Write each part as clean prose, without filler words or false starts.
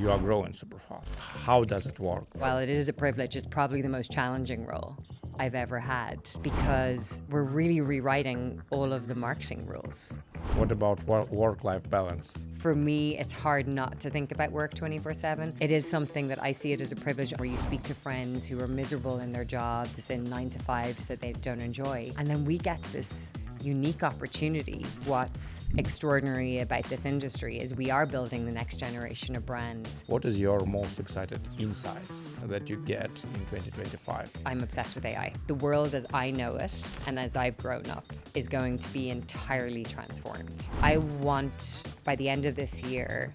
You are growing super fast. How does it work? While it is a privilege, it's probably the most challenging role I've ever had because we're really rewriting all of the marketing rules. What about work-life balance? For me, it's hard not to think about work 24/7. It is something that I see it as a privilege where you speak to friends who are miserable in their jobs in 9-to-5s that they don't enjoy. And then we get this unique opportunity. What's extraordinary about this industry is we are building the next generation of brands. What is your most excited insights that you get in 2025? I'm obsessed with AI. The world as I know it and as I've grown up is going to be entirely transformed. I want, by the end of this year,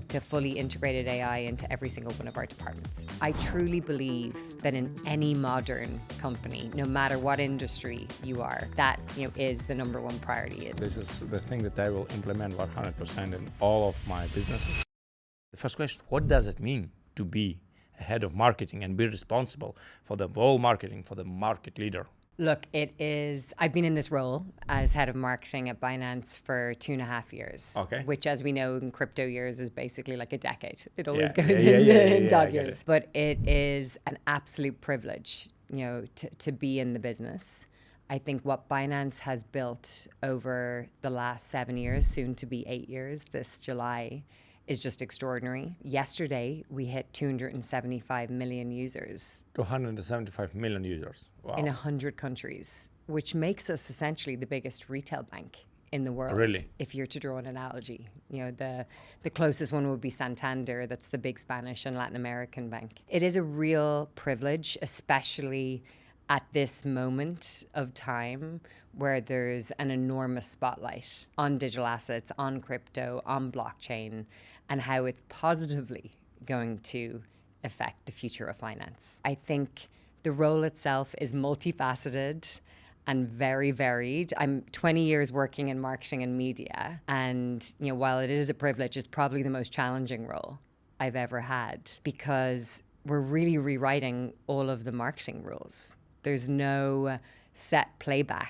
to fully integrated AI into every single one of our departments. I truly believe that in any modern company, no matter what industry you are, that is the number one priority. This is the thing that I will implement 100% in all of my businesses. The first question, what does it mean to be a head of marketing and be responsible for the whole marketing, for the market leader? Look, I've been in this role as head of marketing at Binance for 2.5 years, Okay. which, as we know, in crypto years is basically like a decade. It always goes in dog years. But it is an absolute privilege, to be in the business. I think what Binance has built over the last 7 years, soon to be 8 years this July, is just extraordinary. Yesterday, we hit 275 million users. 275 million users. Wow. In 100 countries, which makes us essentially the biggest retail bank in the world. Really? If you're to draw an analogy, the closest one would be Santander. That's the big Spanish and Latin American bank. It is a real privilege, especially at this moment of time where there's an enormous spotlight on digital assets, on crypto, on blockchain, and how it's positively going to affect the future of finance. I think the role itself is multifaceted and very varied. I'm 20 years working in marketing and media, and while it is a privilege, it's probably the most challenging role I've ever had because we're really rewriting all of the marketing rules. There's no set playbook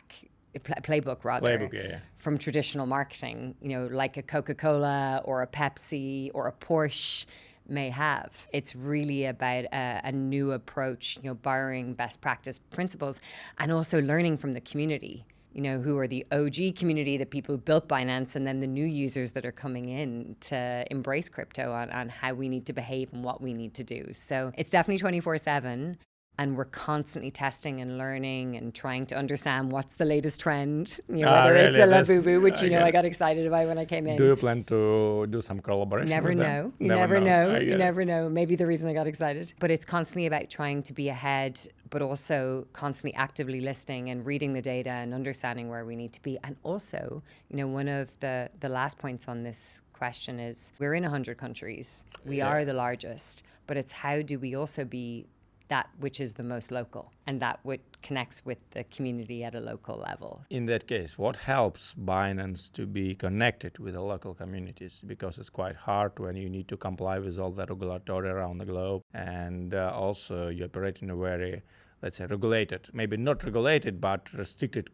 from traditional marketing, like a Coca-Cola or a Pepsi or a Porsche may have. It's really about a new approach, borrowing best practice principles and also learning from the community, who are the OG community, the people who built Binance, and then the new users that are coming in to embrace crypto on how we need to behave and what we need to do. So it's definitely 24/7. And we're constantly testing and learning and trying to understand what's the latest trend, whether it's a Labubu, which I got excited about when I came in. Do you plan to do some collaboration with them? You never know. You never know. Maybe the reason I got excited. But it's constantly about trying to be ahead, but also constantly actively listening and reading the data and understanding where we need to be. And also, one of the last points on this question is we're in 100 countries. We are the largest, but it's how do we also be that which is the most local and that which connects with the community at a local level. In that case, what helps Binance to be connected with the local communities? Because it's quite hard when you need to comply with all the regulatory around the globe. And also you operate in a very, let's say, regulated, maybe not regulated, but restricted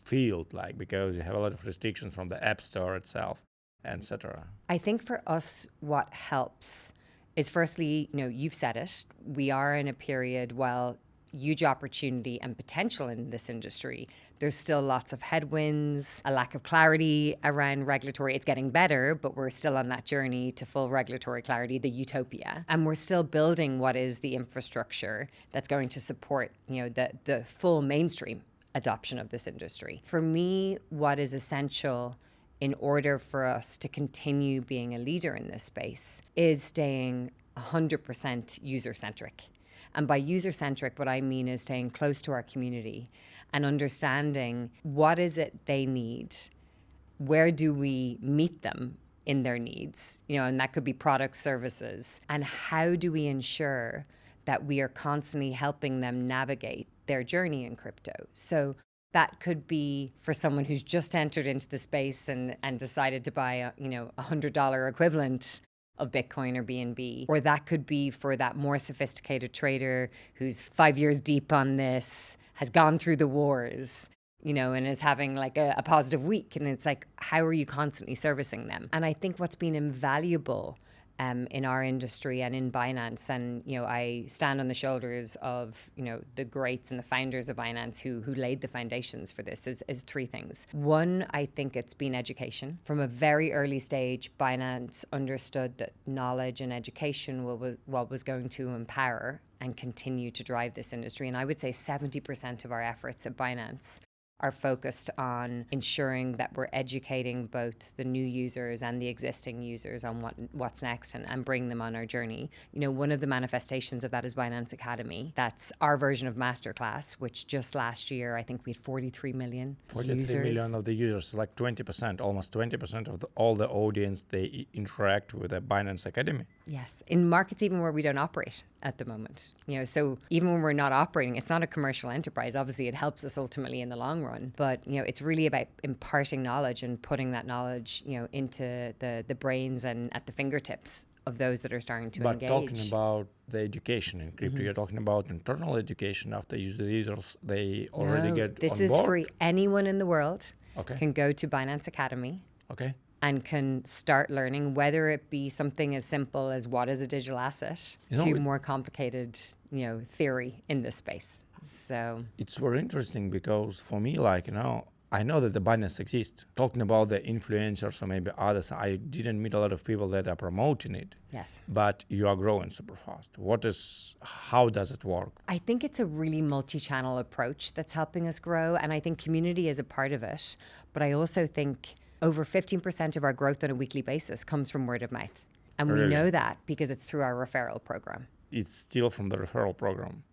field, because you have a lot of restrictions from the App Store itself, etc. I think for us, what helps is firstly, you've said it, we are in a period, while huge opportunity and potential in this industry, there's still lots of headwinds, a lack of clarity around regulatory. It's getting better, but we're still on that journey to full regulatory clarity, the utopia. And we're still building what is the infrastructure that's going to support, the full mainstream adoption of this industry. For me, what is essential in order for us to continue being a leader in this space is staying 100% user-centric. And by user-centric, what I mean is staying close to our community and understanding what is it they need, where do we meet them in their needs, and that could be products, services, and how do we ensure that we are constantly helping them navigate their journey in crypto. So that could be for someone who's just entered into the space and decided to buy a $100 equivalent of Bitcoin or BNB. Or that could be for that more sophisticated trader who's 5 years deep on this, has gone through the wars, and is having like a positive week. And it's like, how are you constantly servicing them? And I think what's been invaluable in our industry and in Binance. And, I stand on the shoulders of, the greats and the founders of Binance who laid the foundations for this is three things. One, I think it's been education. From a very early stage, Binance understood that knowledge and education was what was going to empower and continue to drive this industry. And I would say 70% of our efforts at Binance are focused on ensuring that we're educating both the new users and the existing users on what's next and bring them on our journey. One of the manifestations of that is Binance Academy. That's our version of Masterclass, which just last year, I think we had 43 million 43 users. million of the users, like 20%, almost 20% of all the audience, they interact with the Binance Academy. Yes, in markets even where we don't operate at the moment. So even when we're not operating, it's not a commercial enterprise. Obviously, it helps us ultimately in the long run, but it's really about imparting knowledge and putting that knowledge, into the brains and at the fingertips of those that are starting to engage. But talking about the education in crypto, you're talking about internal education after users, they already get on board? This is free. Anyone in the world Okay. can go to Binance Academy. Okay. And can start learning, whether it be something as simple as what is a digital asset to more complicated, theory in this space. So it's very interesting because for me, I know that the Binance exists. Talking about the influencers or maybe others, I didn't meet a lot of people that are promoting it. Yes. But you are growing super fast. How does it work? I think it's a really multi-channel approach that's helping us grow. And I think community is a part of it. But I also think over 15% of our growth on a weekly basis comes from word of mouth. And we know that because it's through our referral program. It's still from the referral program.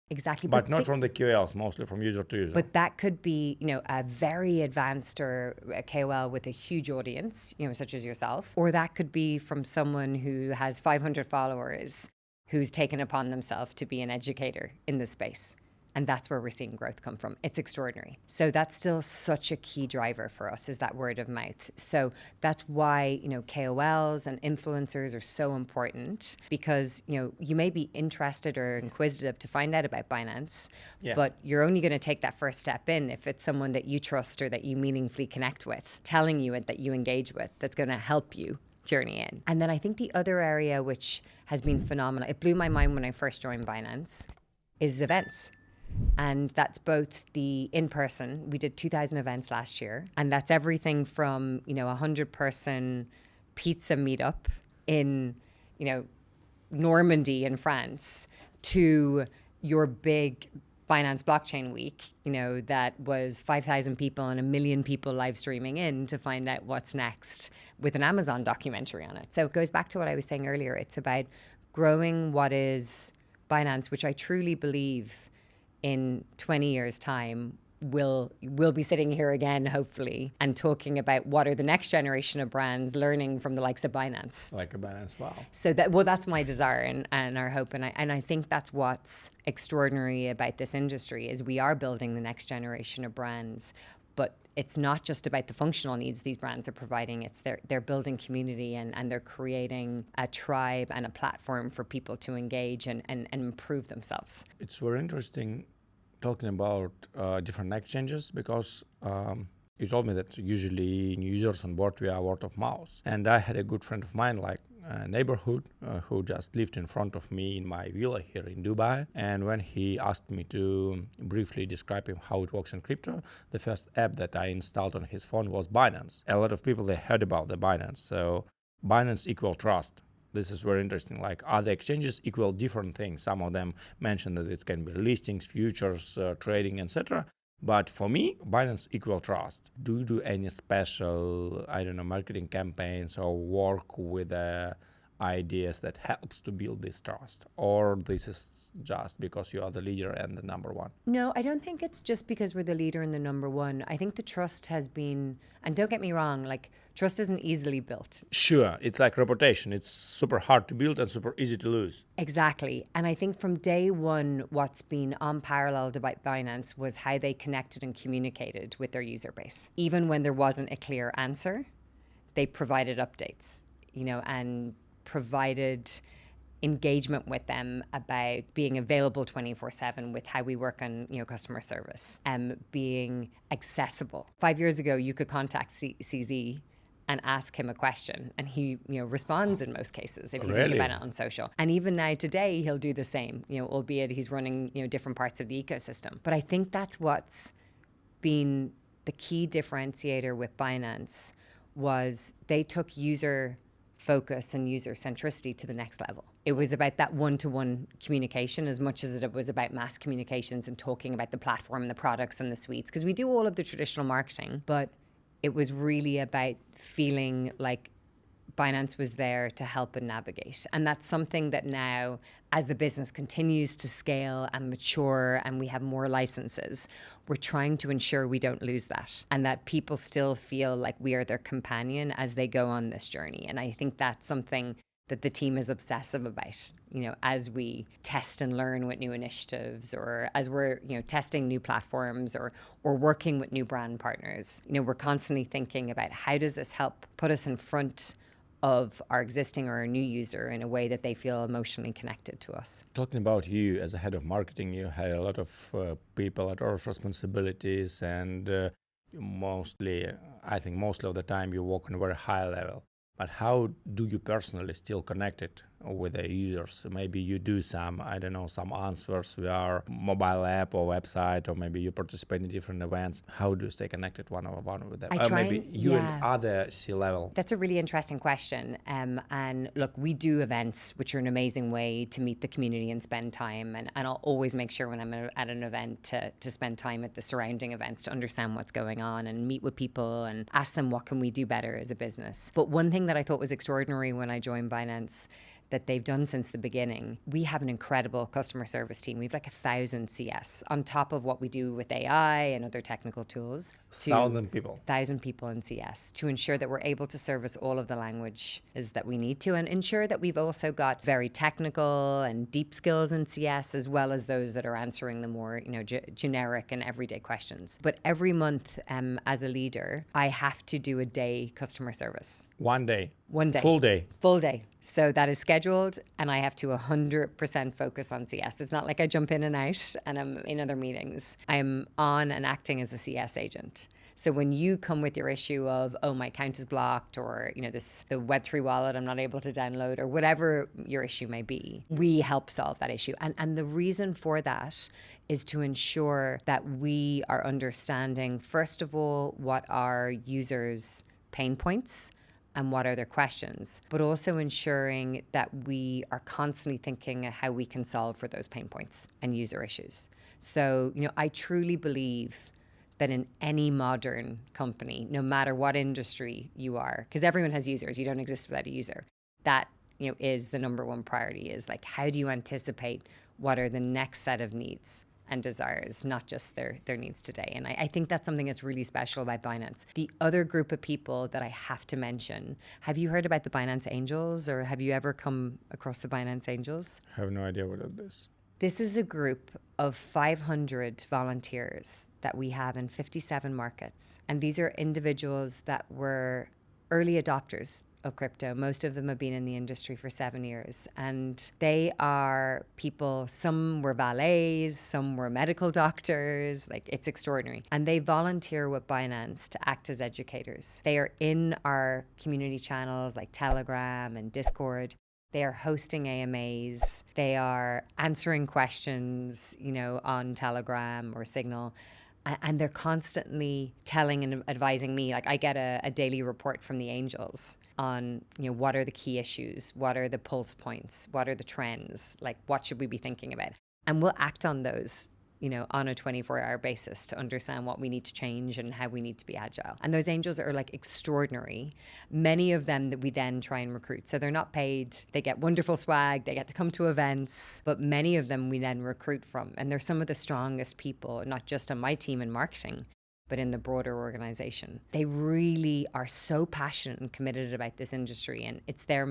Exactly. But not from the QLs, mostly from user to user. But that could be, a very advanced or a KOL with a huge audience, such as yourself. Or that could be from someone who has 500 followers who's taken upon themselves to be an educator in the space. And that's where we're seeing growth come from. It's extraordinary. So that's still such a key driver for us, is that word of mouth. So that's why, KOLs and influencers are so important, because, you may be interested or inquisitive to find out about Binance, but you're only going to take that first step in if it's someone that you trust or that you meaningfully connect with, telling you and that you engage with, that's going to help you journey in. And then I think the other area which has been phenomenal, it blew my mind when I first joined Binance, is events. And that's both the in-person. We did 2,000 events last year. And that's everything from, 100-person pizza meetup in, Normandy in France to your big Binance Blockchain Week, that was 5,000 people and 1 million people live streaming in to find out what's next with an Amazon documentary on it. So it goes back to what I was saying earlier. It's about growing what is Binance, which I truly believe in 20 years' time, we'll be sitting here again, hopefully, and talking about what are the next generation of brands learning from the likes of Binance. Like a Binance, wow. So that's my desire and our hope. And I think that's what's extraordinary about this industry, is we are building the next generation of brands. But it's not just about the functional needs these brands are providing. It's they're building community and they're creating a tribe and a platform for people to engage and improve themselves. It's very interesting talking about different exchanges, because you told me that usually new users on board via word of mouth. And I had a good friend of mine, like a neighborhood, who just lived in front of me in my villa here in Dubai. And when he asked me to briefly describe him how it works in crypto, the first app that I installed on his phone was Binance. A lot of people, they heard about the Binance. So Binance equal trust. This is very interesting. Like, other exchanges equal different things. Some of them mention that it can be listings, futures, trading, etc. But for me, Binance equal trust. Do you do any special, marketing campaigns or work with ideas that helps to build this trust? Or this is just because you are the leader and the number one? No, I don't think it's just because we're the leader and the number one. I think the trust has been, and don't get me wrong, trust isn't easily built. Sure, it's like reputation. It's super hard to build and super easy to lose. Exactly. And I think from day one, what's been unparalleled about Binance was how they connected and communicated with their user base. Even when there wasn't a clear answer, they provided updates, and provided engagement with them about being available 24/7 with how we work on customer service, being accessible. 5 years ago, you could contact CZ and ask him a question, and he, responds in most cases if you Really? think about it on social. And even now today, he'll do the same, albeit he's running, different parts of the ecosystem. But I think that's what's been the key differentiator with Binance was they took user focus and user centricity to the next level. It was about that one-to-one communication as much as it was about mass communications and talking about the platform and the products and the suites, because we do all of the traditional marketing, but it was really about feeling like Binance was there to help and navigate. And that's something that now, as the business continues to scale and mature and we have more licenses, we're trying to ensure we don't lose that and that people still feel like we are their companion as they go on this journey. And I think that's something that the team is obsessive about, as we test and learn with new initiatives, or as we're, testing new platforms or working with new brand partners. We're constantly thinking about how does this help put us in front of our existing or our new user in a way that they feel emotionally connected to us. Talking about you as a head of marketing, you had a lot of people, a lot of responsibilities, and I think mostly of the time you work on a very high level. But how do you personally still connect it with the users? Maybe you do some answers via mobile app or website, or maybe you participate in different events. How do you stay connected one-on-one with them? Maybe you and other C-level. That's a really interesting question. And look, we do events, which are an amazing way to meet the community and spend time. And I'll always make sure when I'm at an event to spend time at the surrounding events to understand what's going on and meet with people and ask them what can we do better as a business. But one thing that I thought was extraordinary when I joined Binance that they've done since the beginning, we have an incredible customer service team. We have like 1,000 CS on top of what we do with AI and other technical tools. 1,000 people. 1,000 people in CS to ensure that we're able to service all of the languages that we need to, and ensure that we've also got very technical and deep skills in CS, as well as those that are answering the more generic and everyday questions. But every month, as a leader, I have to do a day customer service. One day. Full day. So that is scheduled, and I have to 100% focus on CS. It's not like I jump in and out and I'm in other meetings. I'm on and acting as a CS agent. So when you come with your issue of, my account is blocked, or the Web3 wallet I'm not able to download, or whatever your issue may be, we help solve that issue. And the reason for that is to ensure that we are understanding, first of all, what are users' pain points and what are their questions, but also ensuring that we are constantly thinking how we can solve for those pain points and user issues. So, I truly believe that in any modern company, no matter what industry you are, because everyone has users, you don't exist without a user, that is the number one priority, is like, how do you anticipate what are the next set of needs and desires, not just their needs today. And I think that's something that's really special about Binance. The other group of people that I have to mention, have you heard about the Binance Angels, or have you ever come across the Binance Angels? I have no idea what it is. This is a group of 500 volunteers that we have in 57 markets. And these are individuals that were early adopters of crypto. Most of them have been in the industry for 7 years. And they are people, some were valets, some were medical doctors, like it's extraordinary. And they volunteer with Binance to act as educators. They are in our community channels like Telegram and Discord. They are hosting AMAs. They are answering questions, on Telegram or Signal. And they're constantly telling and advising me. Like, I get a daily report from the Angels on, what are the key issues? What are the pulse points? What are the trends? Like, what should we be thinking about? And we'll act on those, on a 24-hour basis to understand what we need to change and how we need to be agile. And those angels are like extraordinary. Many of them that we then try and recruit. So they're not paid. They get wonderful swag. They get to come to events. But many of them we then recruit from. And they're some of the strongest people, not just on my team in marketing, but in the broader organization. They really are so passionate and committed about this industry, and it's their,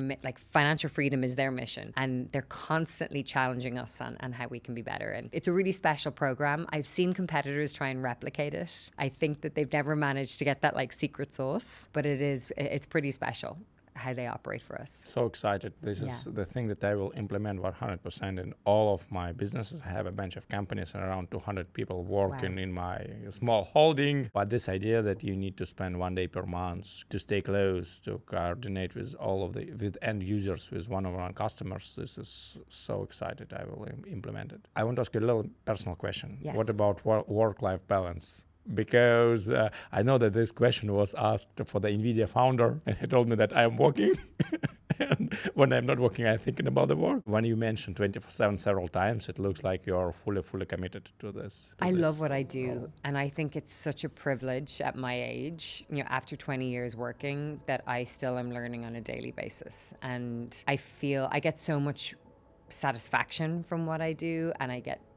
financial freedom is their mission, and they're constantly challenging us on how we can be better. And it's a really special program. I've seen competitors try and replicate it. I think that they've never managed to get that secret sauce, but it's pretty special how they operate for us. So excited. This is the thing that I will implement 100% in all of my businesses. I have a bunch of companies, around 200 people working in my small holding. But this idea that you need to spend 1 day per month to stay close, to coordinate with all of with end users, with one-on-one customers, this is so excited. I will implement it. I want to ask you a little personal question. Yes. What about work-life balance? Because I know that this question was asked for the NVIDIA founder, and he told me that I am working. And when I'm not working, I'm thinking about the work. When you mentioned 24/7 several times, it looks like you're fully committed to this. I love what I do. And I think it's such a privilege at my age, after 20 years working, that I still am learning on a daily basis. And I feel I get so much satisfaction from what I do, and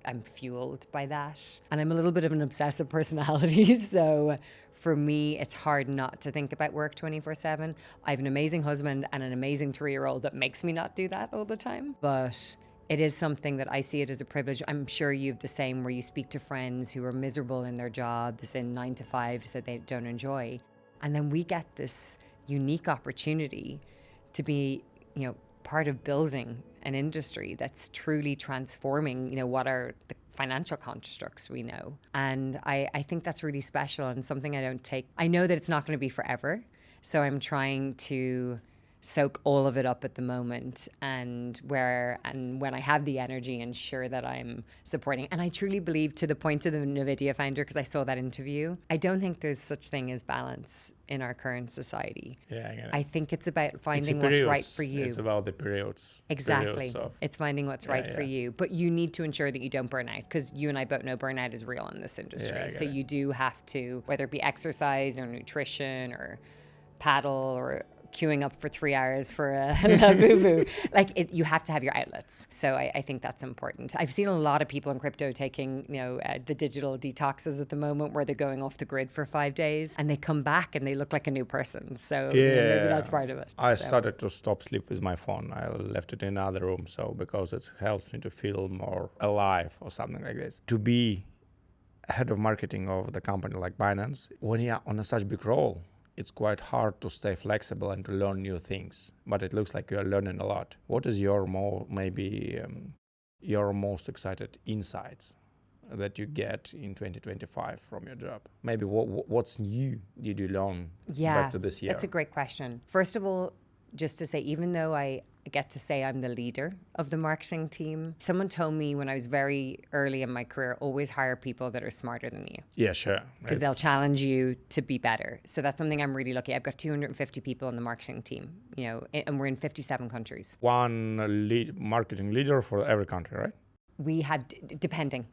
I'm fueled by that. And I'm a little bit of an obsessive personality, so for me, it's hard not to think about work 24/7. I have an amazing husband and an amazing 3-year-old that makes me not do that all the time. But it is something that I see it as a privilege. I'm sure you have the same, where you speak to friends who are miserable in their jobs, in 9-to-5s that they don't enjoy. And then we get this unique opportunity to be, part of building an industry that's truly transforming, what are the financial constructs we know. And I think that's really special and something I don't take. I know that it's not going to be forever. So I'm trying to soak all of it up at the moment, and when I have the energy, ensure that I'm supporting. And I truly believe, to the point of the NVIDIA founder, because I saw that interview, I don't think there's such thing as balance in our current society. Yeah, I think it's about finding what's right for you. It's about the periods. Exactly. It's finding what's right for you. But you need to ensure that you don't burn out, because you and I both know burnout is real in this industry. So you do have to, whether it be exercise or nutrition or paddle or queuing up for 3 hours for a Labubu. You have to have your outlets. So I think that's important. I've seen a lot of people in crypto taking, the digital detoxes at the moment, where they're going off the grid for 5 days and they come back and they look like a new person. So maybe that's part of it. I started to stop sleep with my phone. I left it in another room, because it helps me to feel more alive or something like this. To be head of marketing of the company like Binance, when you're on such big role, it's quite hard to stay flexible and to learn new things, but it looks like you're learning a lot. What is your most excited insights that you get in 2025 from your job? Maybe what's new did you learn back to this year? That's a great question. First of all, just to say, even though I get to say I'm the leader of the marketing team, someone told me when I was very early in my career, always hire people that are smarter than you. Yeah, sure. Because they'll challenge you to be better. So that's something I'm really lucky. I've got 250 people on the marketing team, and we're in 57 countries. One marketing leader for every country, right? We have, depends on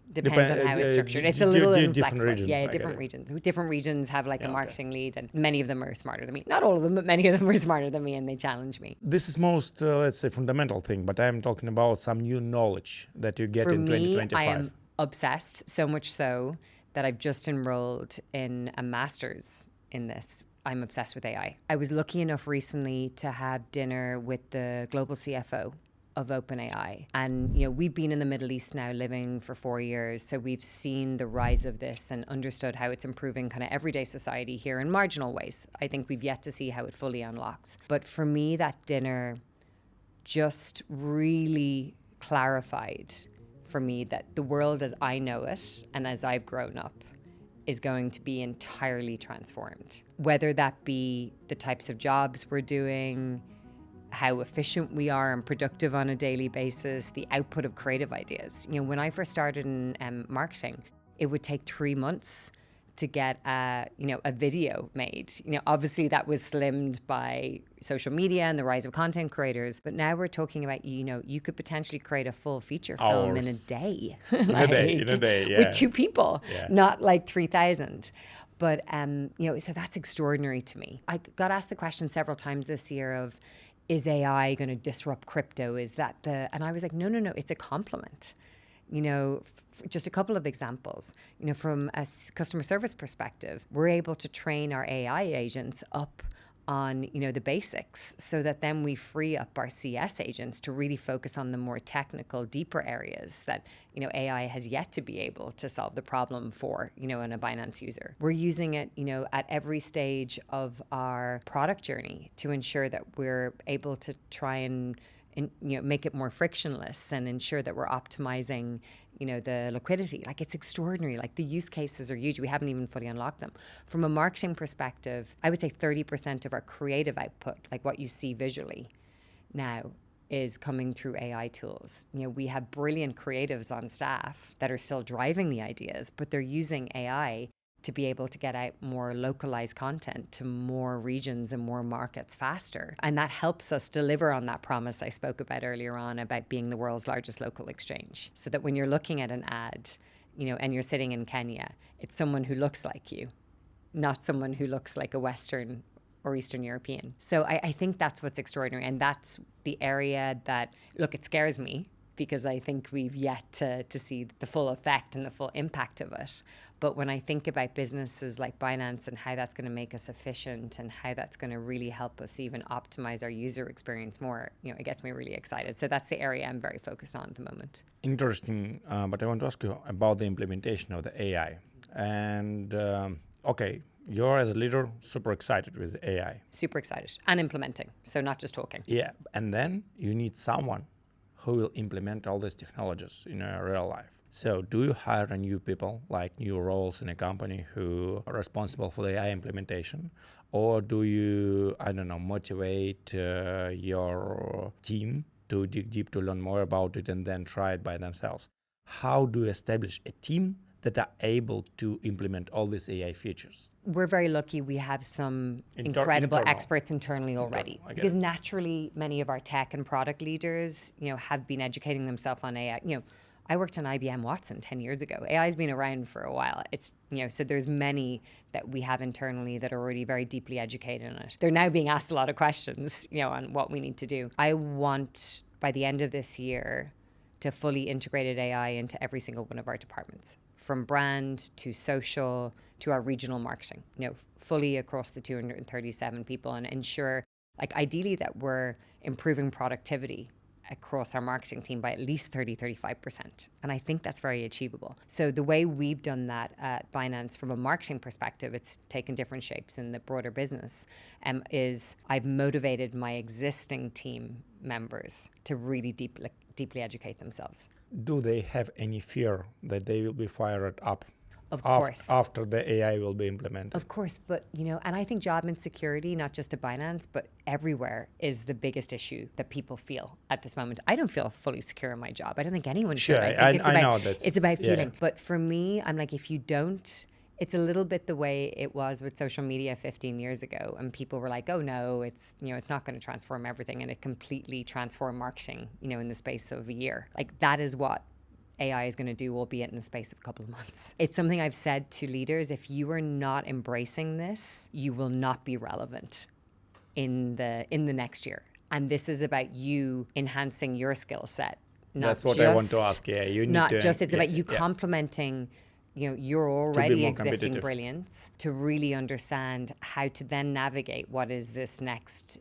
how it's structured. It's a little inflexible. Different regions. Different regions have a marketing lead, and many of them are smarter than me. Not all of them, but many of them are smarter than me, and they challenge me. This is most, let's say, fundamental thing, but I'm talking about some new knowledge that you get in 2025. I am obsessed, so much so that I've just enrolled in a master's in this. I'm obsessed with AI. I was lucky enough recently to have dinner with the global CFO of OpenAI. And, we've been in the Middle East now living for 4 years. So we've seen the rise of this and understood how it's improving kind of everyday society here in marginal ways. I think we've yet to see how it fully unlocks. But for me, that dinner just really clarified for me that the world as I know it and as I've grown up is going to be entirely transformed. Whether that be the types of jobs we're doing, how efficient we are and productive on a daily basis, the output of creative ideas. When I first started in marketing, it would take 3 months to get a video made. Obviously that was slimmed by social media and the rise of content creators. But now we're talking about, you could potentially create a full feature film in a day. In a day, yeah. With 2 people, not 3,000. But, so that's extraordinary to me. I got asked the question several times this year of, is AI going to disrupt crypto? And I was like, no, it's a complement. Just a couple of examples. From a customer service perspective, we're able to train our AI agents up on, the basics, so that then we free up our CS agents to really focus on the more technical, deeper areas that, AI has yet to be able to solve the problem for, in a Binance user. We're using it, at every stage of our product journey to ensure that we're able to try and make it more frictionless and ensure that we're optimizing, the liquidity. Like, it's extraordinary. Like, the use cases are huge. We haven't even fully unlocked them. From a marketing perspective, I would say 30% of our creative output, like what you see visually now, is coming through AI tools. We have brilliant creatives on staff that are still driving the ideas, but they're using AI to be able to get out more localized content to more regions and more markets faster. And that helps us deliver on that promise I spoke about earlier on about being the world's largest local exchange. So that when you're looking at an ad, and you're sitting in Kenya, it's someone who looks like you, not someone who looks like a Western or Eastern European. So I think that's what's extraordinary. And that's the area that, look, it scares me, because I think we've yet to see the full effect and the full impact of it. But when I think about businesses like Binance and how that's going to make us efficient and how that's going to really help us even optimize our user experience more, it gets me really excited. So that's the area I'm very focused on at the moment. Interesting, but I want to ask you about the implementation of the AI. And okay, you're, as a leader, super excited with AI. Super excited. And implementing, so not just talking. Yeah, and then you need someone who will implement all these technologies in real life. So do you hire new people, like new roles in a company who are responsible for the AI implementation? Or do you, motivate your team to dig deep to learn more about it and then try it by themselves? How do you establish a team that are able to implement all these AI features? We're very lucky we have some incredible experts internally already. Because naturally, many of our tech and product leaders, have been educating themselves on AI. I worked on IBM Watson 10 years ago. AI's been around for a while. It's, so there's many that we have internally that are already very deeply educated in it. They're now being asked a lot of questions, on what we need to do. I want, by the end of this year, to fully integrated AI into every single one of our departments, from brand to social to our regional marketing, fully across the 237 people, and ensure, like, ideally that we're improving productivity across our marketing team by at least 30-35%. And I think that's very achievable. So the way we've done that at Binance from a marketing perspective, it's taken different shapes in the broader business, is I've motivated my existing team members to really deeply educate themselves. Do they have any fear that they will be fired up? Of course. After the AI will be implemented. Of course. But, and I think job insecurity, not just at Binance, but everywhere, is the biggest issue that people feel at this moment. I don't feel fully secure in my job. I don't think anyone should. I think it's about feeling. But for me, I'm like, if you don't, it's a little bit the way it was with social media 15 years ago. And people were like, oh no, it's not going to transform everything. And it completely transformed marketing, in the space of a year. Like, that is what AI is going to do, albeit in the space of a couple of months. It's something I've said to leaders: if you are not embracing this, you will not be relevant in the next year. And this is about you enhancing your skill set. That's what I want to ask. Yeah, you need not to, just it's about you complementing your already existing brilliance to really understand how to then navigate what is this next,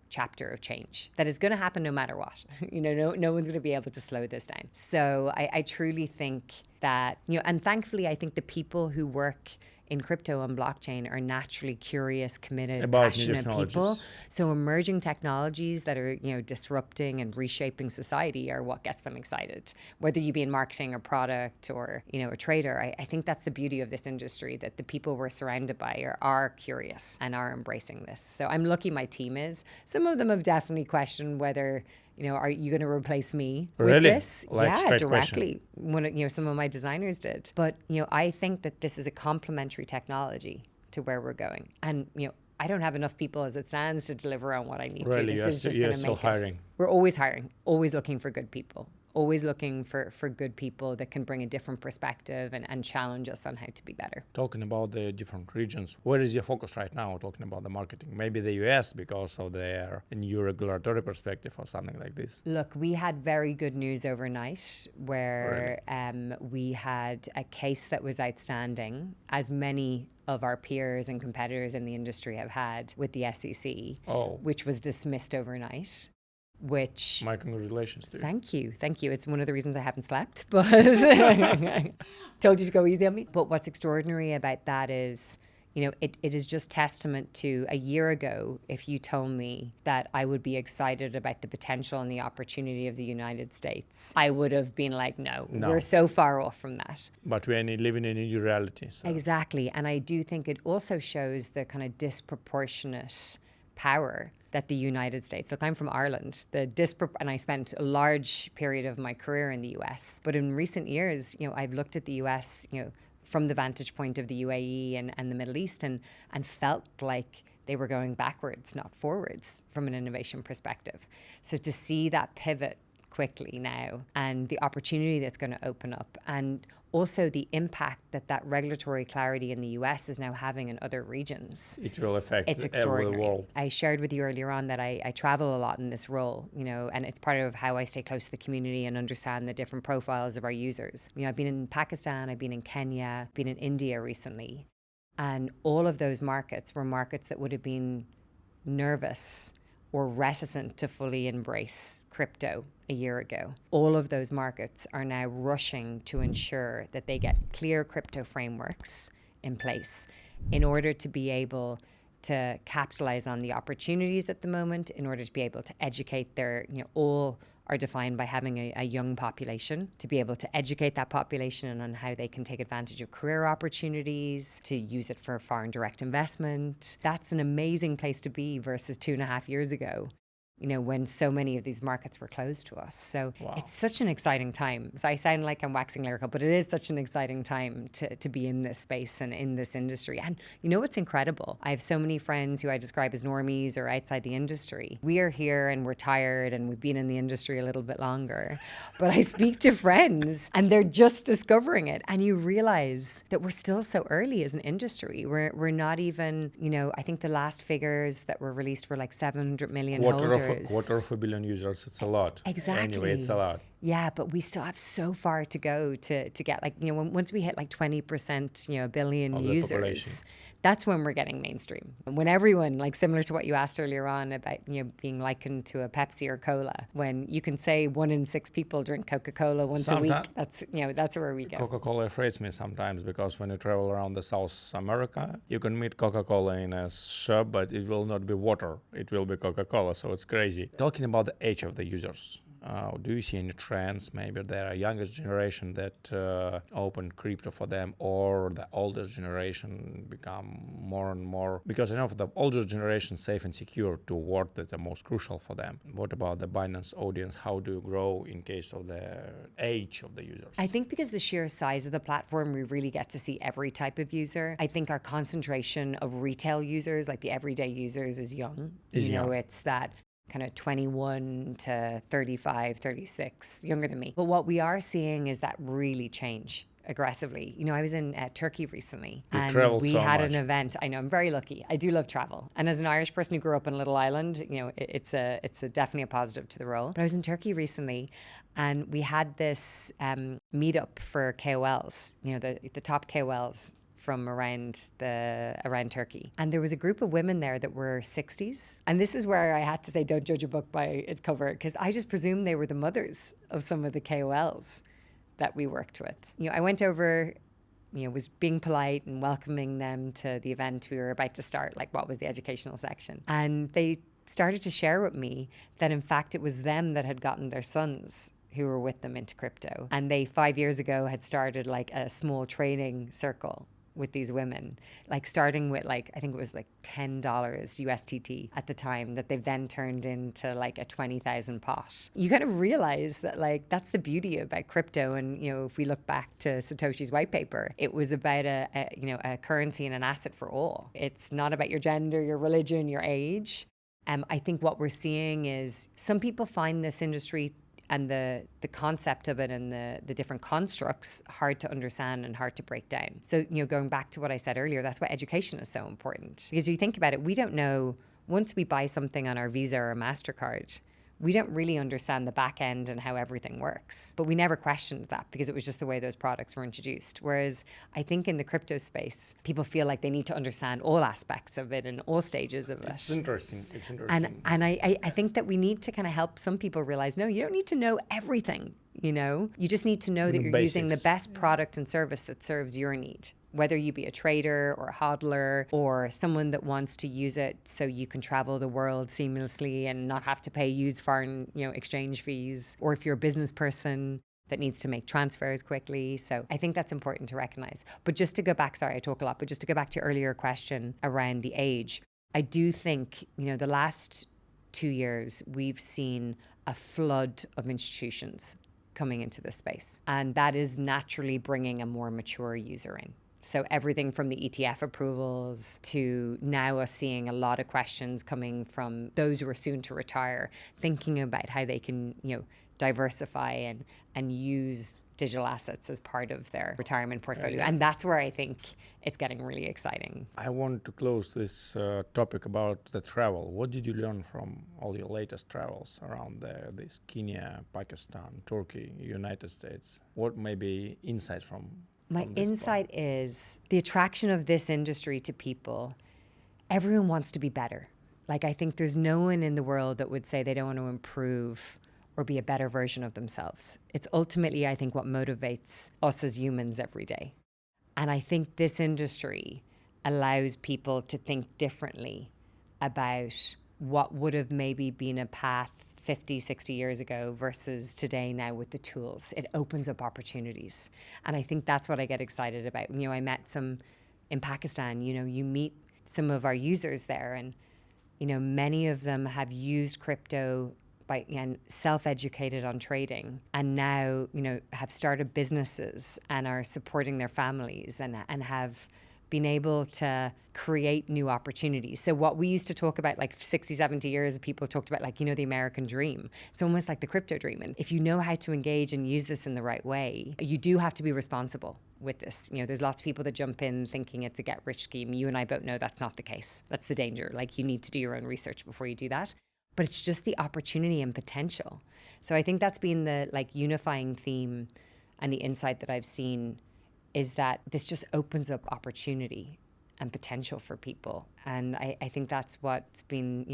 chapter of change that is going to happen no matter what. No one's going to be able to slow this down. So I truly think that, and thankfully, I think the people who work in crypto and blockchain are naturally curious, committed, passionate people. So emerging technologies that are, disrupting and reshaping society are what gets them excited. Whether you be in marketing or product or, a trader, I think that's the beauty of this industry, that the people we're surrounded by are curious and are embracing this. So I'm lucky my team is. Some of them have definitely questioned whether, are you going to replace me with this? Like directly. Some of my designers did. But, I think that this is a complementary technology to where we're going. And, I don't have enough people as it stands to deliver on what I need to. This is just going to make us. We're always hiring, always looking for good people. Always looking for good people that can bring a different perspective and challenge us on how to be better. Talking about the different regions, where is your focus right now talking about the marketing? Maybe the US because of their new regulatory perspective or something like this. Look, we had very good news overnight where we had a case that was outstanding, as many of our peers and competitors in the industry have had with the SEC, which was dismissed overnight. Which my congratulations to you. Thank you. It's one of the reasons I haven't slept, but told you to go easy on me. But what's extraordinary about that is, it is just testament to a year ago, if you told me that I would be excited about the potential and the opportunity of the United States, I would have been like, no. We're so far off from that. But we're living in a new reality. So. Exactly. And I do think it also shows the kind of disproportionate power that the United States, look, I'm from Ireland, and I spent a large period of my career in the US. But in recent years, I've looked at the US, from the vantage point of the UAE and the Middle East and felt like they were going backwards, not forwards from an innovation perspective. So to see that pivot quickly now and the opportunity that's going to open up, and also the impact that regulatory clarity in the US is now having in other regions. It will affect it's extraordinary. Every world. I shared with you earlier on that I travel a lot in this role, and it's part of how I stay close to the community and understand the different profiles of our users. I've been in Pakistan, I've been in Kenya, been in India recently, and all of those markets were markets that would have been nervous or reticent to fully embrace crypto a year ago. All of those markets are now rushing to ensure that they get clear crypto frameworks in place in order to be able to capitalize on the opportunities at the moment, in order to be able to educate their, all are defined by having a young population, to be able to educate that population on how they can take advantage of career opportunities, to use it for foreign direct investment. That's an amazing place to be versus 2.5 years ago, when so many of these markets were closed to us. So It's such an exciting time. So I sound like I'm waxing lyrical, but it is such an exciting time to be in this space and in this industry. And what's incredible? I have so many friends who I describe as normies or outside the industry. We are here and we're tired and we've been in the industry a little bit longer. But I speak to friends and they're just discovering it. And you realize that we're still so early as an industry. We're not even, I think the last figures that were released were like 700 million holders. Quarter of a billion users, it's a lot. Exactly. Anyway, it's a lot. Yeah, but we still have so far to go to get once we hit 20%, a billion users, that's when we're getting mainstream. When everyone, similar to what you asked earlier on about, being likened to a Pepsi or Cola, when you can say 1 in 6 people drink Coca-Cola once a week, that's where we go. Coca-Cola afrays me sometimes because when you travel around the South America, you can meet Coca-Cola in a shop, but it will not be water. It will be Coca-Cola, so it's crazy. Talking about the age of the users. Do you see any trends? Maybe there are younger generation that open crypto for them, or the older generation become more and more, because I know for the older generation, safe and secure to word that are most crucial for them. What about the Binance audience? How do you grow in case of the age of the users? I think because the sheer size of the platform, we really get to see every type of user. I think our concentration of retail users, like the everyday users, is young. It's that kind of 21 to 35, 36, younger than me. But what we are seeing is that really change aggressively. I was in Turkey recently and we had an event. I know, I'm very lucky. I do love travel. And as an Irish person who grew up in a little island, it's definitely a positive to the role. But I was in Turkey recently and we had this meetup for KOLs, the top KOLs from around Turkey. And there was a group of women there that were 60s. And this is where I had to say, don't judge a book by its cover, because I just presumed they were the mothers of some of the KOLs that we worked with. I went over, was being polite and welcoming them to the event. We were about to start, what was the educational section. And they started to share with me that in fact it was them that had gotten their sons who were with them into crypto. And they 5 years ago had started a small trading circle with these women, starting with I think it was $10 USDT at the time, that they've then turned into a 20,000 pot. You kind of realize that that's the beauty about crypto. And if we look back to Satoshi's white paper, it was about a currency and an asset for all. It's not about your gender, your religion, your age. I think what we're seeing is some people find this industry and the concept of it and the different constructs hard to understand and hard to break down. So, going back to what I said earlier, that's why education is so important. Because if you think about it, we don't know, once we buy something on our Visa or MasterCard, we don't really understand the back end and how everything works. But we never questioned that because it was just the way those products were introduced. Whereas I think in the crypto space, people feel like they need to understand all aspects of it and all stages of it. It's interesting. And I think that we need to kind of help some people realize, no, you don't need to know everything, You just need to know that you're using the best product and service that serves your need. Whether you be a trader or a hodler or someone that wants to use it so you can travel the world seamlessly and not have to pay used foreign, exchange fees, or if you're a business person that needs to make transfers quickly. So I think that's important to recognize. But just to go back, sorry, I talk a lot, but just to go back to your earlier question around the age, I do think, the last 2 years, we've seen a flood of institutions coming into this space. And that is naturally bringing a more mature user in. So everything from the ETF approvals to now us seeing a lot of questions coming from those who are soon to retire, thinking about how they can, diversify and use digital assets as part of their retirement portfolio. And that's where I think it's getting really exciting. I want to close this topic about the travel. What did you learn from all your latest travels around this Kenya, Pakistan, Turkey, United States? What may be insight from My insight is the attraction of this industry to people. Everyone wants to be better. Like, I think there's no one in the world that would say they don't want to improve or be a better version of themselves. It's ultimately, I think, what motivates us as humans every day. And I think this industry allows people to think differently about what would have maybe been a path 50, 60 years ago versus today now with the tools. It opens up opportunities. And I think that's what I get excited about. I met some in Pakistan, you meet some of our users there and, many of them have used crypto and self-educated on trading and now, have started businesses and are supporting their families and have been able to create new opportunities. So what we used to talk about like 60, 70 years, people talked about like, the American dream. It's almost like the crypto dream. And if you know how to engage and use this in the right way, you do have to be responsible with this. There's lots of people that jump in thinking it's a get rich scheme. You and I both know that's not the case. That's the danger. Like, you need to do your own research before you do that. But it's just the opportunity and potential. So I think that's been the unifying theme and the insight that I've seen is that this just opens up opportunity and potential for people. And I think that's what's been,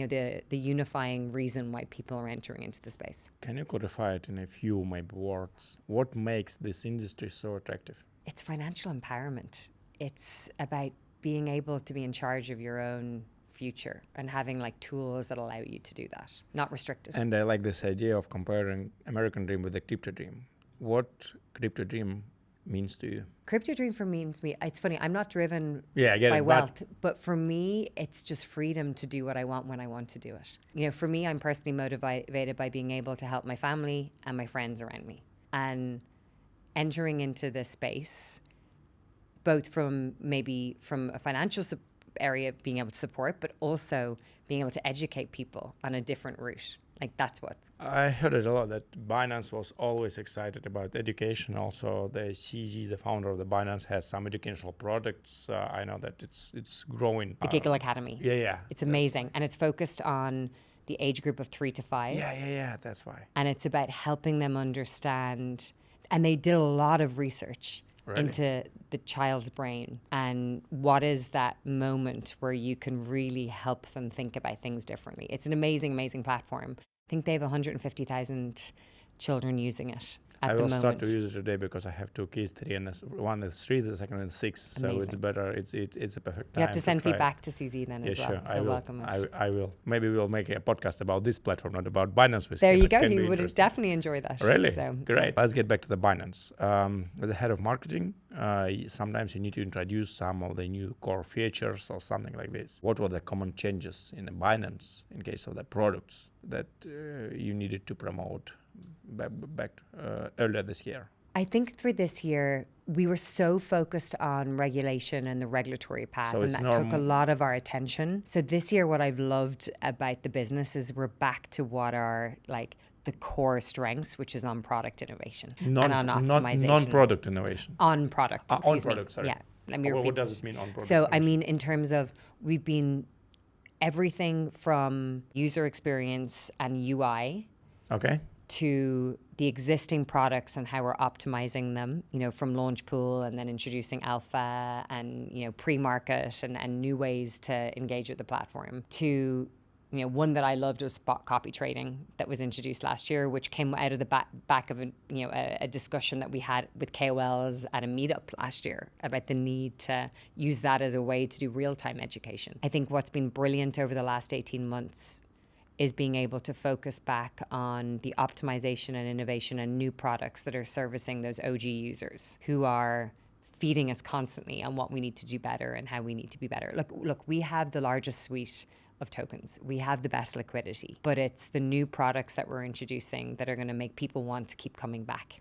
the unifying reason why people are entering into the space. Can you clarify it in a few maybe words? What makes this industry so attractive? It's financial empowerment. It's about being able to be in charge of your own future and having tools that allow you to do that, not restricted. And I like this idea of comparing American dream with the crypto dream. What crypto dream means to you? Crypto dream for me, it's funny, I'm not driven by wealth, but for me, it's just freedom to do what I want when I want to do it. For me, I'm personally motivated by being able to help my family and my friends around me. And entering into this space, both from a financial area, being able to support, but also being able to educate people on a different route. That's what. I heard it a lot that Binance was always excited about education. Also, the CZ, the founder of the Binance, has some educational products. I know that it's growing. The Giggle Academy. Yeah. It's amazing. And it's focused on the age group of 3 to 5. Yeah, that's why. And it's about helping them understand. And they did a lot of research into the child's brain and what is that moment where you can really help them think about things differently. It's an amazing, amazing platform. I think they have 150,000 children using it at the moment. I will start to use it today because I have 2 kids, one is 3, the second is 6. Amazing. So it's better. It's a perfect time. You have to send feedback to CZ then as well. Sure. He'll welcome it. I will. Maybe we'll make a podcast about this platform, not about Binance. There you go. He would definitely enjoy that. Really? So, great. Let's get back to the Binance. As the head of marketing, sometimes you need to introduce some of the new core features or something like this. What were the common changes in the Binance in case of the products that you needed to promote back earlier this year? I think for this year, we were so focused on regulation and the regulatory path, So and it's that took a lot of our attention. So this year, what I've loved about the business is we're back to what are like the core strengths, which is on product innovation and on optimization. Non-product innovation. On product, excuse on product, me. sorry. Yeah, let me repeat. What does it mean on product? So, I innovation? mean, in terms of we've been everything from user experience and UI Okay. to the existing products and how we're optimizing them, you know, from launch pool and then introducing alpha and, you know, pre-market and new ways to engage with the platform, to, you know, one that I loved was spot copy trading that was introduced last year, which came out of the back of a discussion that we had with KOLs at a meetup last year about the need to use that as a way to do real-time education. I think what's been brilliant over the last 18 months is being able to focus back on the optimization and innovation and new products that are servicing those OG users who are feeding us constantly on what we need to do better and how we need to be better. Look, we have the largest suite of tokens. We have the best liquidity, but it's the new products that we're introducing that are going to make people want to keep coming back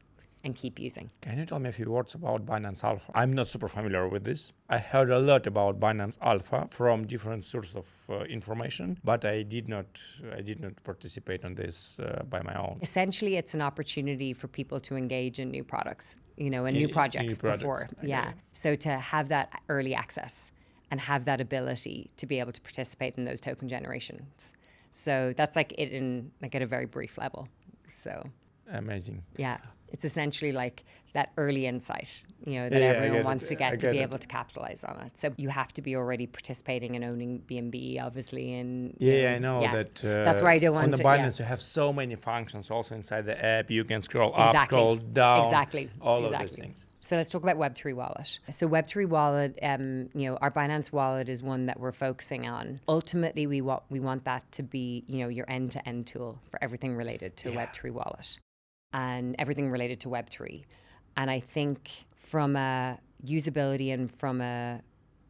and keep using. Can you tell me a few words about Binance Alpha? I'm not super familiar with this. I heard a lot about Binance Alpha from different sources of information, but I did not participate on this by my own. Essentially, it's an opportunity for people to engage in new products, you know, and new projects before. Yeah. So to have that early access and have that ability to be able to participate in those token generations. So that's like it in like at a very brief level. So amazing. Yeah. It's essentially like that early insight, you know, that everyone wants to get to be able to capitalize on it. So you have to be already participating and owning BNB, obviously. And I know that. That's why I don't want to. On the Binance, you have so many functions also inside the app. You can scroll up, scroll down. Exactly. All of these things. So let's talk about Web3 Wallet. So Web3 Wallet, you know, our Binance Wallet is one that we're focusing on. Ultimately, we want that to be, you know, your end-to-end tool for everything related to Web3 Wallet and everything related to Web3. And I think from a usability and from a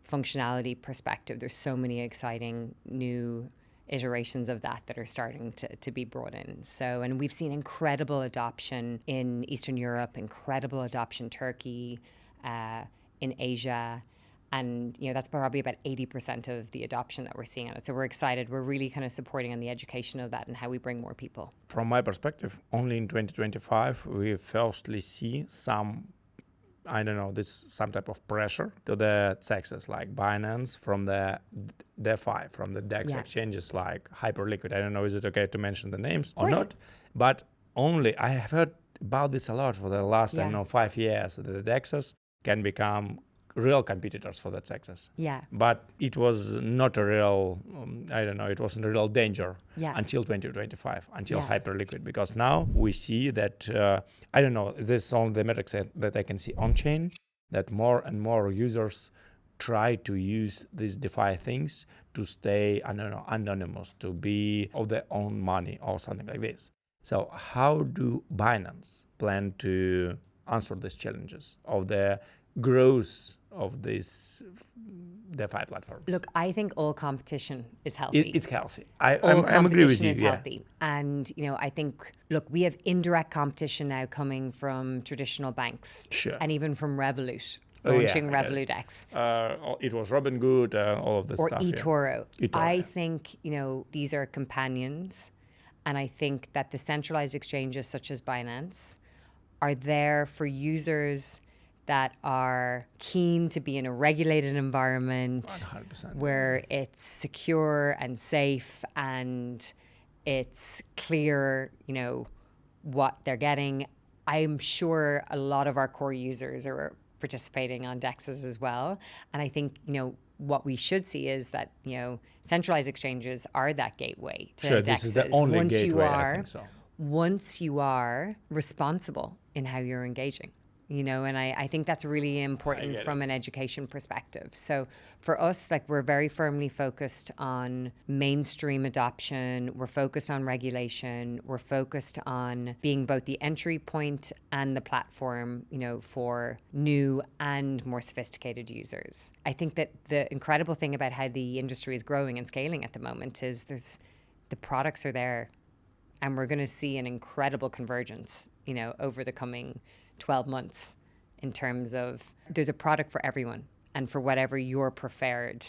functionality perspective, there's so many exciting new iterations of that are starting to be brought in. So, and we've seen incredible adoption in Eastern Europe, incredible adoption Turkey, in Asia. And, you know, that's probably about 80% of the adoption that we're seeing on it. So we're excited. We're really kind of supporting on the education of that and how we bring more people. From my perspective, only in 2025, we firstly see some type of pressure to the CEXs like Binance from the DeFi, from the DEX exchanges like Hyperliquid. I don't know, is it okay to mention the names or not? But only, I have heard about this a lot for the last, 5 years, that the DEXs can become real competitors for the CEXs. Yeah. But it was not a real, it wasn't a real danger until 2025, until Hyperliquid. Because now we see that, this is on the metrics that I can see on-chain, that more and more users try to use these DeFi things to stay, anonymous, to be of their own money or something like this. So how do Binance plan to answer these challenges of the growth of this DeFi platform? Look, I think all competition is healthy. It's healthy. I agree with you. Is healthy. And, you know, I think, look, we have indirect competition now coming from traditional banks. Sure. And even from Revolut, launching Revolut X. It was Robinhood, all of this or stuff. Or eToro. I think, you know, these are companions. And I think that the centralized exchanges such as Binance are there for users that are keen to be in a regulated environment 100%. Where it's secure and safe and it's clear, you know, what they're getting. I'm sure a lot of our core users are participating on DEXs as well. And I think, you know, what we should see is that, you know, centralized exchanges are that gateway to DEXs. This is the only gateway, I think so. Once you are responsible in how you're engaging. You know, and I think that's really important from an education perspective. So for us, like, we're very firmly focused on mainstream adoption. We're focused on regulation. We're focused on being both the entry point and the platform, you know, for new and more sophisticated users. I think that the incredible thing about how the industry is growing and scaling at the moment is the products are there, and we're going to see an incredible convergence, you know, over the coming 12 months in terms of there's a product for everyone and for whatever your preferred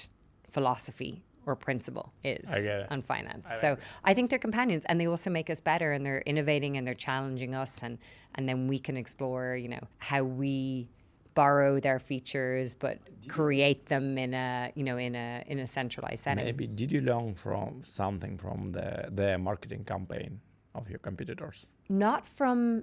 philosophy or principle is on finance. So I think they're companions, and they also make us better, and they're innovating and they're challenging us, and then we can explore, you know, how we borrow their features but create them in a, you know, in a centralized setting. Maybe did you learn from something from the marketing campaign of your competitors? Not from,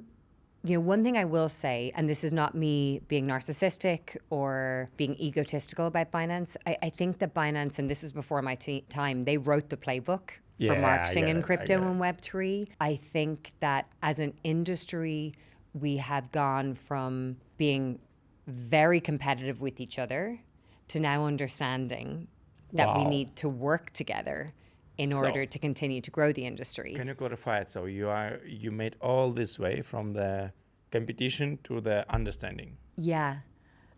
you know, one thing I will say, and this is not me being narcissistic or being egotistical about Binance, I think that Binance, and this is before my time, they wrote the playbook for marketing in crypto and Web3. I think that as an industry, we have gone from being very competitive with each other to now understanding that we need to work together in order to continue to grow the industry. Can you clarify it? So you made all this way from the competition to the understanding. Yeah.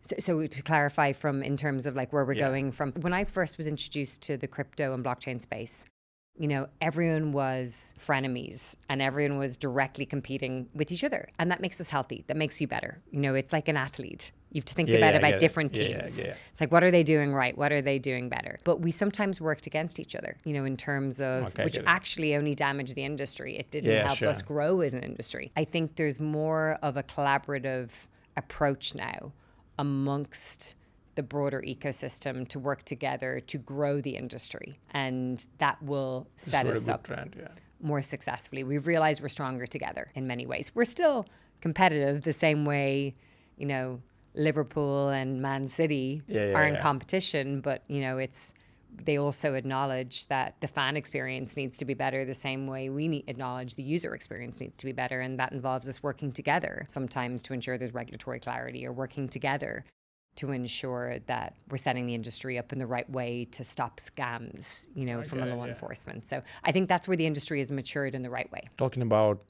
So to clarify, from in terms of like where we're going from, when I first was introduced to the crypto and blockchain space, you know, everyone was frenemies and everyone was directly competing with each other. And that makes us healthy. That makes you better. You know, it's like an athlete. You have to think about different teams. It's like, what are they doing right? What are they doing better? But we sometimes worked against each other, you know, in terms of, which actually only damaged the industry. It didn't help us grow as an industry. I think there's more of a collaborative approach now amongst the broader ecosystem to work together to grow the industry. And that will set us up more successfully. We've realized we're stronger together in many ways. We're still competitive the same way, you know, Liverpool and Man City are in competition, but, you know, they also acknowledge that the fan experience needs to be better the same way we acknowledge the user experience needs to be better. And that involves us working together sometimes to ensure there's regulatory clarity, or working together to ensure that we're setting the industry up in the right way to stop scams, you know, from law enforcement. So I think that's where the industry has matured in the right way. Talking about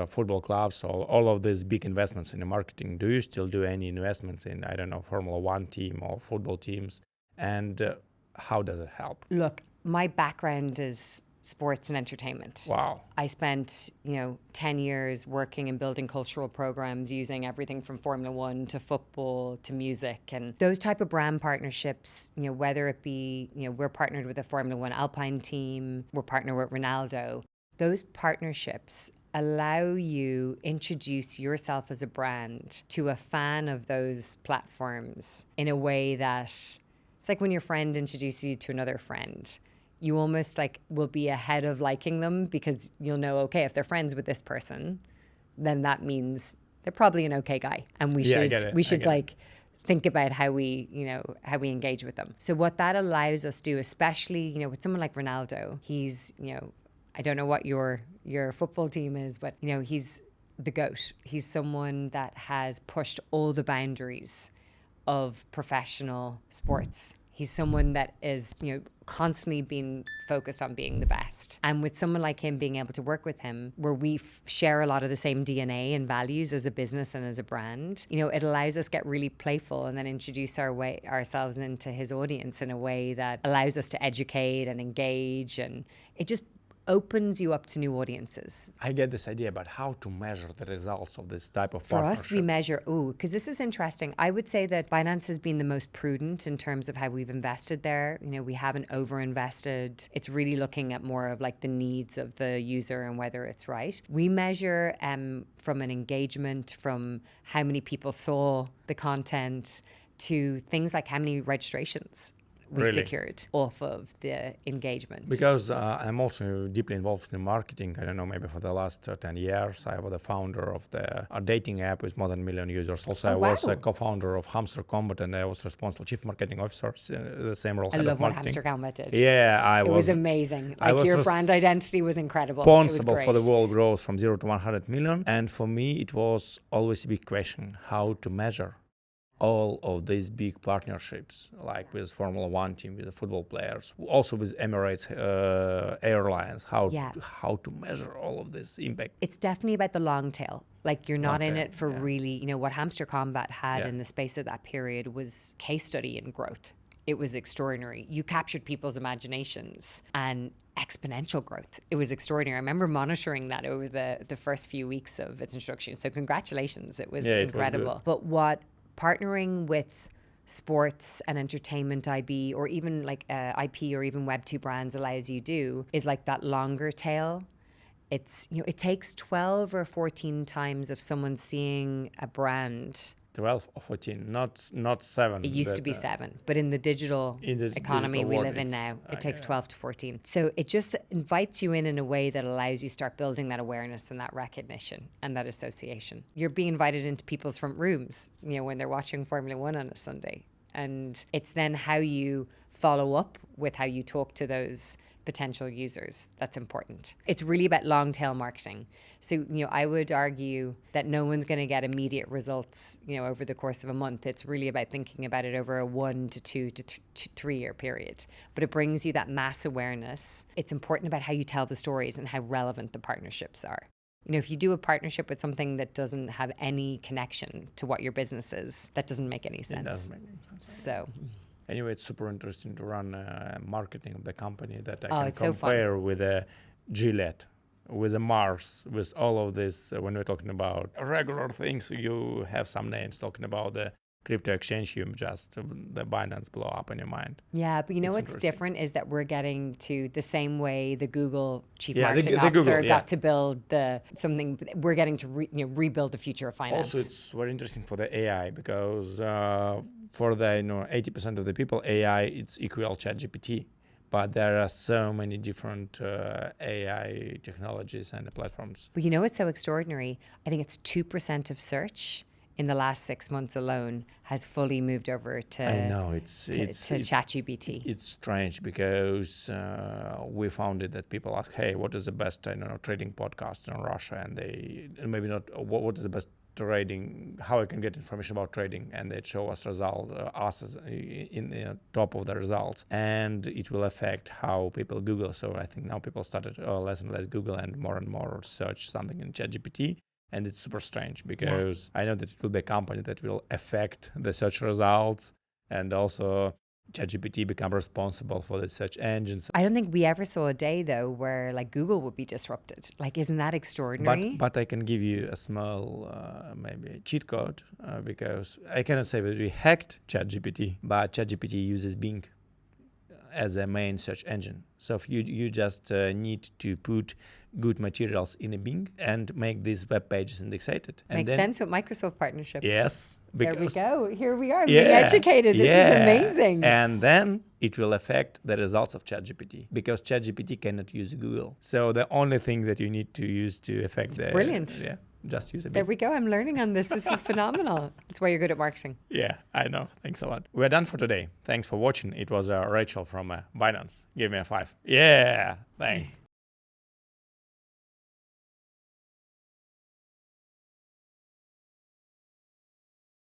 football clubs, all of these big investments in the marketing, do you still do any investments in, I don't know, Formula One team or football teams? And how does it help? Look, my background is sports and entertainment. Wow. I spent, 10 years working and building cultural programs using everything from Formula One to football to music. And those type of brand partnerships, whether it be, we're partnered with a Formula One Alpine team, we're partnered with Ronaldo. Those partnerships allow you introduce yourself as a brand to a fan of those platforms in a way that it's like when your friend introduces you to another friend. You almost will be ahead of liking them because you'll know, okay, if they're friends with this person, then that means they're probably an okay guy. And we should think about how we engage with them. So what that allows us to do, especially, with someone like Ronaldo, he's, I don't know what your football team is, but, he's the GOAT. He's someone that has pushed all the boundaries of professional sports. He's someone that is, constantly being focused on being the best. And with someone like him, being able to work with him, where we share a lot of the same DNA and values as a business and as a brand, it allows us to get really playful and then introduce ourselves into his audience in a way that allows us to educate and engage. And it just opens you up to new audiences. I get this idea about how to measure the results of this type of partnership. For us, we measure, because this is interesting. I would say that Binance has been the most prudent in terms of how we've invested there. We haven't over-invested. It's really looking at more of the needs of the user and whether it's right. We measure from an engagement, from how many people saw the content, to things like how many registrations we secured off of the engagement. Because I'm also deeply involved in marketing. I don't know, maybe for the last 10 years, I was the founder of a dating app with more than 1 million users. Also, I was a co-founder of Hamster Combat, and I was responsible chief marketing officer, the same role. I love what Hamster Combat did. Yeah, it was amazing. Your brand identity was incredible. Responsible for the world growth from 0 to 100 million. And for me, it was always a big question, how to measure all of these big partnerships, like with Formula One team, with the football players, also with Emirates Airlines, how to measure all of this impact. It's definitely about the long tail. You're not in it for really, what Hamster Combat had in the space of that period was case study in growth. It was extraordinary. You captured people's imaginations and exponential growth. It was extraordinary. I remember monitoring that over the first few weeks of its introduction. So congratulations. It was incredible. But what partnering with sports and entertainment IB or even like IP or even Web2 brands allows you to do is like that longer tail. It's, it takes 12 or 14 times of someone seeing a brand. 12 or 14, not 7. It used to be 7, but in the digital economy we live in now, it takes 12 to 14. So it just invites you in a way that allows you to start building that awareness and that recognition and that association. You're being invited into people's front rooms, when they're watching Formula One on a Sunday. And it's then how you follow up with how you talk to those potential users that's important. It's really about long tail marketing. So, I would argue that no one's going to get immediate results, over the course of a month. It's really about thinking about it over a 1 to 2 to 3 year period. But it brings you that mass awareness. It's important about how you tell the stories and how relevant the partnerships are. If you do a partnership with something that doesn't have any connection to what your business is, that doesn't make any sense. It doesn't make any sense. So... Anyway, it's super interesting to run marketing of the company that I can it's so compare fun. with a Gillette, with a Mars, with all of this. When we're talking about regular things, you have some names talking about the crypto exchange, you just the Binance blow up in your mind. Yeah, but what's different is that we're getting to the same way the Google chief marketing the officer Google, got to build something. We're getting to rebuild the future of finance. Also, it's very interesting for the AI because for the 80% of the people, AI it's equal ChatGPT. But there are so many different AI technologies and platforms. But what's so extraordinary? I think it's 2% of search in the last 6 months alone has fully moved over to ChatGPT. It's strange because we found it that people ask, hey, what is the best trading podcast in Russia? And maybe not, what is the best trading, how I can get information about trading, and they show us us in the top of the results, and it will affect how people Google. So I think now people started less and less Google and more search something in ChatGPT. And it's super strange because I know that it will be a company that will affect the search results, and also ChatGPT become responsible for the search engines. I don't think we ever saw a day though where like Google would be disrupted. Like, isn't that extraordinary? But I can give you a small maybe cheat code because I cannot say that we hacked ChatGPT, but ChatGPT uses Bing as a main search engine. So if you just need to put good materials in a Bing and make these web pages indexated. Makes sense with Microsoft partnership. Yes. There we go. Here we are being educated. This is amazing. And then it will affect the results of ChatGPT because ChatGPT cannot use Google. So the only thing that you need to use to affect brilliant. Just use it. There we go. I'm learning on this. This is phenomenal. That's why you're good at marketing. Yeah, I know. Thanks a lot. We're done for today. Thanks for watching. It was Rachel from Binance. Give me a 5. Yeah, thanks.